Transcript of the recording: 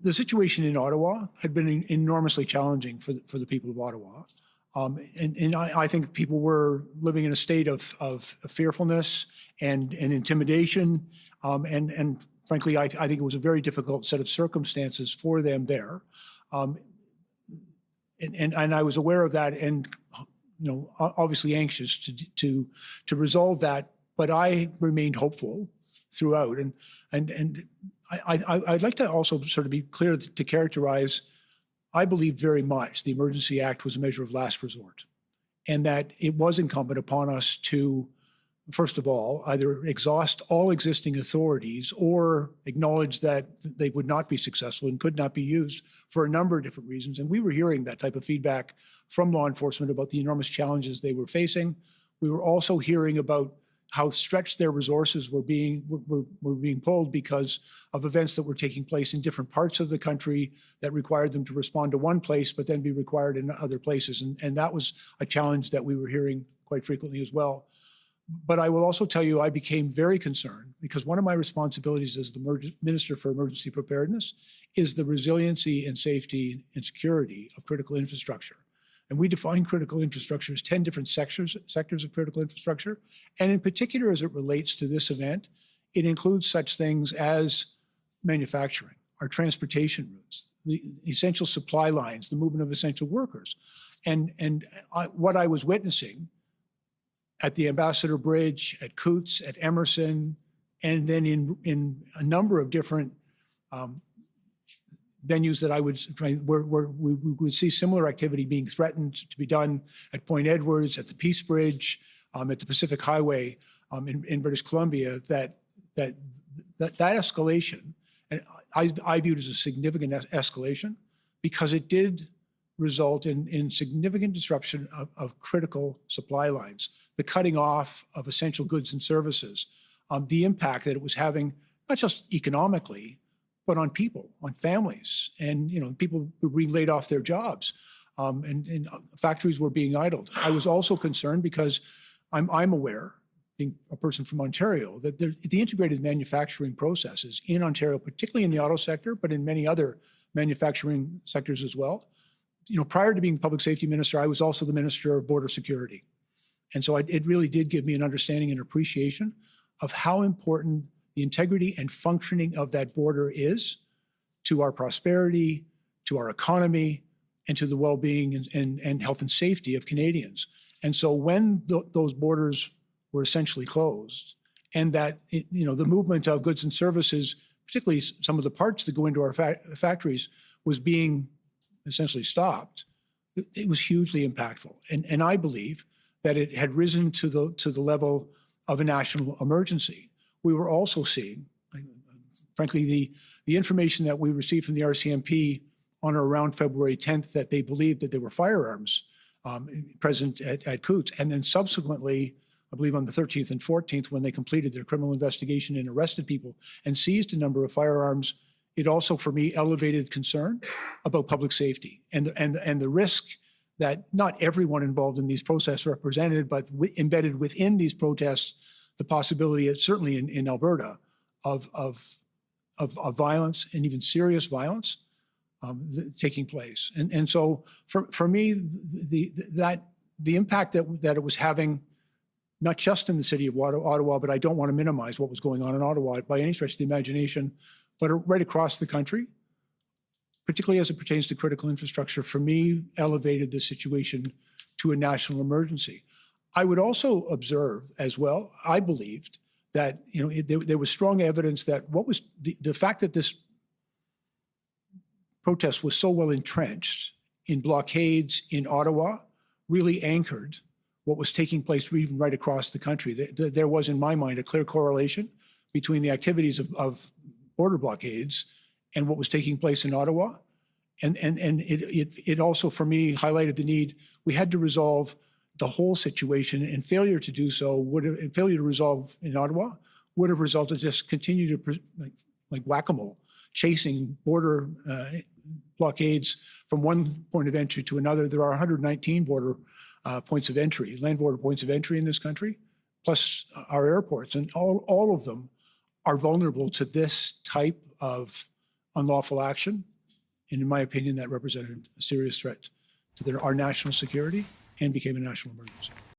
the situation in Ottawa had been enormously challenging for the people of Ottawa. And I think people were living in a state of fearfulness and intimidation. And frankly, I think it was a very difficult set of circumstances for them there. And I was aware of that and, obviously anxious to resolve that. But I remained hopeful throughout. And I'd like to also sort of be clear to characterize, I believe very much the Emergency Act was a measure of last resort, and that it was incumbent upon us to, first of all, either exhaust all existing authorities or acknowledge that they would not be successful and could not be used for a number of different reasons. And we were hearing that type of feedback from law enforcement about the enormous challenges they were facing. We were also hearing about how stretched their resources were being pulled because of events that were taking place in different parts of the country that required them to respond to one place, but then be required in other places. And that was a challenge that we were hearing quite frequently as well. But I will also tell you, I became very concerned because one of my responsibilities as the Minister for Emergency Preparedness is the resiliency and safety and security of critical infrastructure. And we define critical infrastructure as 10 different sectors of critical infrastructure. And in particular, as it relates to this event, it includes such things as manufacturing, our transportation routes, the essential supply lines, the movement of essential workers. And what I was witnessing at the Ambassador Bridge, at Coots, at Emerson, and then in a number of different venues that I would, where we would see similar activity being threatened to be done at Point Edwards, at the Peace Bridge, at the Pacific Highway in British Columbia, that escalation, and I viewed as a significant escalation because it did result in significant disruption of critical supply lines, the cutting off of essential goods and services, the impact that it was having, not just economically, but on people, on families, and people were being laid off their jobs, and factories were being idled. I was also concerned because I'm aware, being a person from Ontario, that the integrated manufacturing processes in Ontario, particularly in the auto sector, but in many other manufacturing sectors as well. Prior to being public safety minister, I was also the Minister of Border Security, and so it really did give me an understanding and appreciation of how important the integrity and functioning of that border is to our prosperity, to our economy, and to the well-being and health and safety of Canadians. And so when those borders were essentially closed, and that the movement of goods and services, particularly some of the parts that go into our factories, was being essentially stopped, it was hugely impactful. And I believe that it had risen to the level of a national emergency. We were also seeing, frankly, the information that we received from the RCMP on or around February 10th that they believed that there were firearms present at Coots. And then subsequently, I believe on the 13th and 14th, when they completed their criminal investigation and arrested people and seized a number of firearms, it also, for me, elevated concern about public safety and the risk that not everyone involved in these protests represented, but embedded within these protests, the possibility, certainly in Alberta, of violence and even serious violence taking place. And so for me, the impact that it was having, not just in the city of Ottawa, but I don't want to minimize what was going on in Ottawa by any stretch of the imagination, but right across the country, particularly as it pertains to critical infrastructure, for me, elevated the situation to a national emergency. I would also observe as well, I believed that there was strong evidence that what was the fact that this protest was so well entrenched in blockades in Ottawa really anchored what was taking place even right across the country. There was, in my mind, a clear correlation between the activities of border blockades and what was taking place in Ottawa. And it also, for me, highlighted the need. We had to resolve the whole situation, and failure to do so failure to resolve in Ottawa would have resulted just continue to like whack-a-mole, chasing border blockades from one point of entry to another. There are 119 border points of entry, land border points of entry in this country, plus our airports, and all of them are vulnerable to this type of unlawful action. And in my opinion, that represented a serious threat to our national security and became a national emergency.